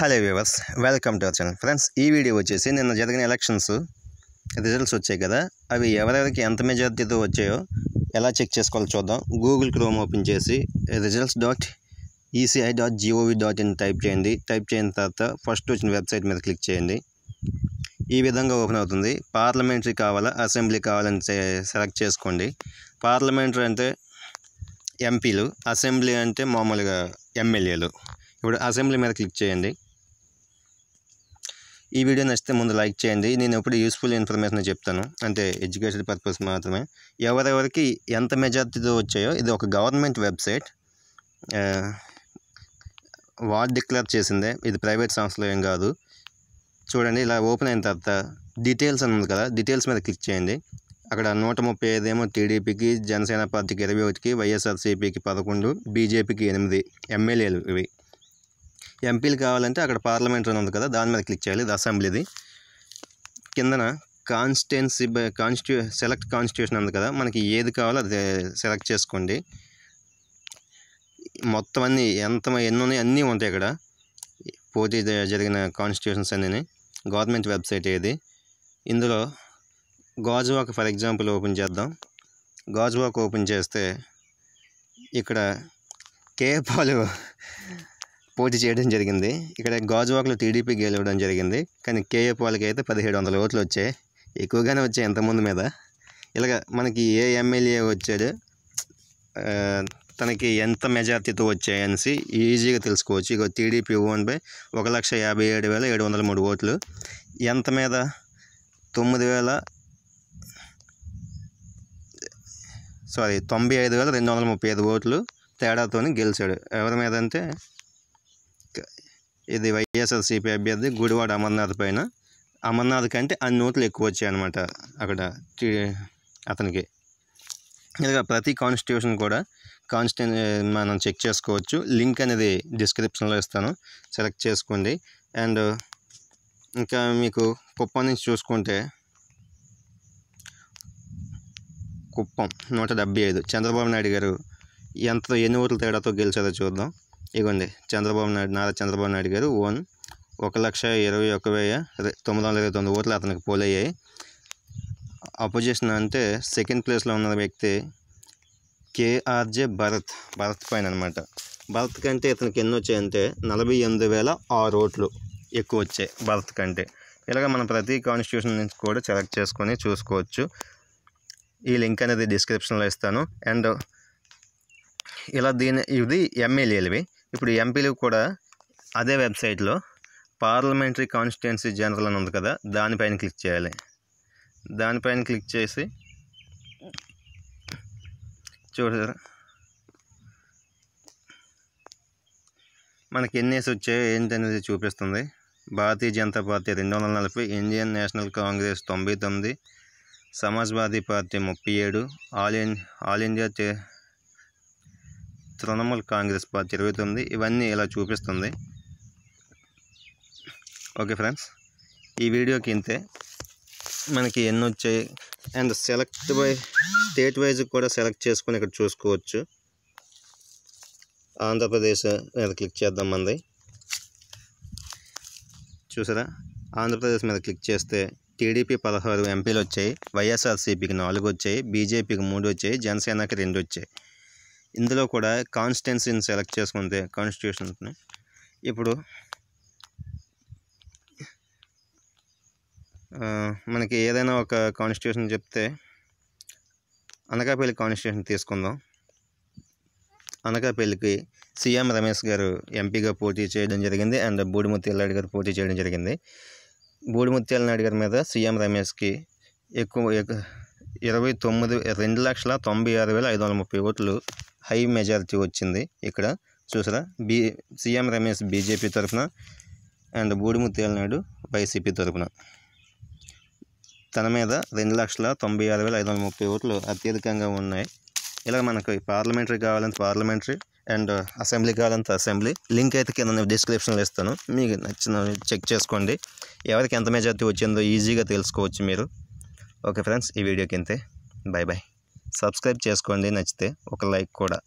Hello viewers, welcome to our channel. Friends, ఈ video వచ్చేసి నిన్న జరిగిన ఎలక్షన్స్ రిజల్ట్స్ వచ్చాయి కదా, అవి ఎవరెవరికి ఎంత మెజారిటీతో వచ్చాయో ఎలా చెక్ చేసుకోవాలో చూద్దాం. గూగుల్ క్రోమ్ ఓపెన్ చేసి results.eci.gov.in టైప్ చేయండి. టైప్ చేసిన తర్వాత ఫస్ట్ వచ్చిన వెబ్సైట్ మీద క్లిక్ చేయండి. ఈ విధంగా ఓపెన్ అవుతుంది. పార్లమెంటరీ కావాలా, అసెంబ్లీ కావాలని సెలెక్ట్ చేసుకోండి. పార్లమెంటరీ అంటే ఎంపీలు, అసెంబ్లీ అంటే మామూలుగా ఎమ్మెల్యేలు. ఇప్పుడు అసెంబ్లీ మీద క్లిక్ చేయండి. ఈ వీడియో నచ్చితే ముందు లైక్ చేయండి. నేను ఎప్పుడు యూస్ఫుల్ ఇన్ఫర్మేషన్ చెప్తాను, అంటే ఎడ్యుకేషన్ పర్పస్ మాత్రమే. ఎవరెవరికి ఎంత మెజార్టీతో వచ్చాయో ఇది ఒక గవర్నమెంట్ వెబ్సైట్, వార్డ్ డిక్లేర్ చేసిందే, ఇది ప్రైవేట్ సంస్థలో ఏం కాదు. చూడండి, ఇలా ఓపెన్ అయిన తర్వాత డీటెయిల్స్ అని ఉంది కదా, డీటెయిల్స్ మీద క్లిక్ చేయండి. అక్కడ 135 ఏమో టీడీపీకి, జనసేన పార్టీకి 21కి, వైఎస్ఆర్సీపీకి 11, బీజేపీకి 8 ఎమ్మెల్యేలు. ఇవి ఎంపీలు కావాలంటే అక్కడ పార్లమెంటరీ ఉంది కదా, దాని మీద క్లిక్ చేయాలి. ఇది అసెంబ్లీది. కిందన కాన్స్టిట్యున్సీ సెలెక్ట్ కాన్స్టిట్యూషన్ ఉంది కదా, మనకి ఏది కావాలో అది సెలెక్ట్ చేసుకోండి. మొత్తం అన్నీ ఎన్ని ఉన్నాయి అన్నీ ఉంటాయి ఇక్కడ, పోటీ జరిగిన కాన్స్టిట్యూషన్స్ అన్నీ. గవర్నమెంట్ వెబ్సైట్ ఏది. ఇందులో గాజువాక ఫర్ ఎగ్జాంపుల్ ఓపెన్ చేద్దాం. గాజువాక ఓపెన్ చేస్తే ఇక్కడ కేపాలు పోటీ చేయడం జరిగింది. ఇక్కడ గాజువాకలో టీడీపీ గెలవడం జరిగింది, కానీ కేఏ పాలకి అయితే 1700 ఓట్లు వచ్చాయి. ఎక్కువగానే వచ్చాయి ఎంతమంది మీద. ఇలాగ మనకి ఏ ఎమ్మెల్యే వచ్చాడు, తనకి ఎంత మెజార్టీతో వచ్చాయనేసి ఈజీగా తెలుసుకోవచ్చు. ఇక టీడీపీ ఓన్ బై 1,57,703 ఓట్లు. ఎంత మీద 95,235 ఓట్లు తేడాతో గెలిచాడు. ఎవరి మీద అంటే ఇది వైఎస్ఆర్సీపీ అభ్యర్థి గుడివాడ అమర్నాథ్ పైన. అమర్నాథ్ కంటే అన్ని ఓట్లు ఎక్కువ వచ్చాయి అన్నమాట అక్కడ అతనికి. ఇలాగా ప్రతి కాన్స్టిట్యూషన్ కూడా మనం చెక్ చేసుకోవచ్చు. లింక్ అనేది డిస్క్రిప్షన్లో ఇస్తాను, సెలెక్ట్ చేసుకోండి. అండ్ ఇంకా మీకు కుప్పం నుంచి చూసుకుంటే, కుప్పం 175 చంద్రబాబు నాయుడు గారు ఎన్ని ఓట్ల తేడాతో గెలిచారో చూద్దాం. ఇగోండి, నారా చంద్రబాబు నాయుడు గారు 1,21,929 ఓట్లు అతనికి పోలయ్యాయి. అపోజిషన్ అంటే సెకండ్ ప్లేస్లో ఉన్న వ్యక్తి కేఆర్జే భరత్ పైన అనమాట. భరత్ కంటే ఇతనికి ఎన్ని వచ్చాయంటే 48,006 ఓట్లు ఎక్కువ వచ్చాయి భరత్ కంటే. ఇలాగ మనం ప్రతి కాన్స్టిట్యూషన్ నుంచి కూడా సెలెక్ట్ చేసుకొని చూసుకోవచ్చు. ఈ లింక్ అనేది డిస్క్రిప్షన్లో ఇస్తాను. అండ్ ఇది ఎమ్మెల్యేలవి. ఇప్పుడు ఎంపీలు కూడా అదే వెబ్సైట్లో పార్లమెంటరీ కాన్స్టిట్యున్సీ జనరల్ అని ఉంది కదా, దానిపైన క్లిక్ చేయాలి. దానిపైన క్లిక్ చేసి చూడరా మనకి ఎన్నేసి వచ్చాయో ఏంటనేది చూపిస్తుంది. Bharatiya Janata party 240, Indian National Congress 99, Samajwadi party 37, all India Trinamool Congress party 29. ఇవన్నీ ఇలా చూపిస్తుంది. ఓకే ఫ్రెండ్స్, ఈ వీడియోకి ఇంతే. మనకి ఎన్ని వచ్చాయి and select by state wise కూడా సెలెక్ట్ చేసుకొని ఇక్కడ చూసుకోవచ్చు. ఆంధ్రప్రదేశ్ మీద క్లిక్ చేద్దాం. మంది చూసారా, ఆంధ్రప్రదేశ్ మీద క్లిక్ చేస్తే టీడీపీ 16 ఎంపీలు వచ్చాయి, వైఎస్ఆర్సీపీకి 4 వచ్చాయి, బీజేపీకి 3 వచ్చాయి, జనసేనకి 2 వచ్చాయి. ఇందులో కూడా కాన్స్టిట్యున్సీని సెలెక్ట్ చేసుకుంటే కాన్స్టిట్యూషన్ని ఇప్పుడు మనకి ఏదైనా ఒక కాన్స్టిట్యూషన్ చెప్తే అనకాపల్లి కాన్స్టిట్యూషన్ తీసుకుందాం. అనకాపల్లికి సీఎం రమేష్ గారు ఎంపీగా పోటీ చేయడం జరిగింది అండ్ బూడిముత్యాల నాయుడు గారు పోటీ చేయడం జరిగింది. బూడిముత్యాల నాయుడు గారి మీద సీఎం రమేష్కి 2,96,530 ఓట్లు హై మెజారిటీ వచ్చింది. ఇక్కడ చూసారా, సీఎం రమేష్ బీజేపీ తరఫున అండ్ బూడిముత్యాల నాయుడు వైసీపీ తరఫున. తన మీద 2,96,530 ఓట్లు అత్యధికంగా ఉన్నాయి. ఇలా మనకు పార్లమెంటరీ కావాలంటే పార్లమెంటరీ అండ్ అసెంబ్లీ కావాలంటే అసెంబ్లీ. లింక్ అయితే కింద డిస్క్రిప్షన్లో ఇస్తాను, మీకు నచ్చిన చెక్ చేసుకోండి. ఎవరికి ఎంత మెజారిటీ వచ్చిందో ఈజీగా తెలుసుకోవచ్చు మీరు. ఓకే ఫ్రెండ్స్, ఈ వీడియోకి ఇంతే. బాయ్. సబ్స్క్రైబ్ చేసుకోండి, నచ్చితే ఒక లైక్ కూడా.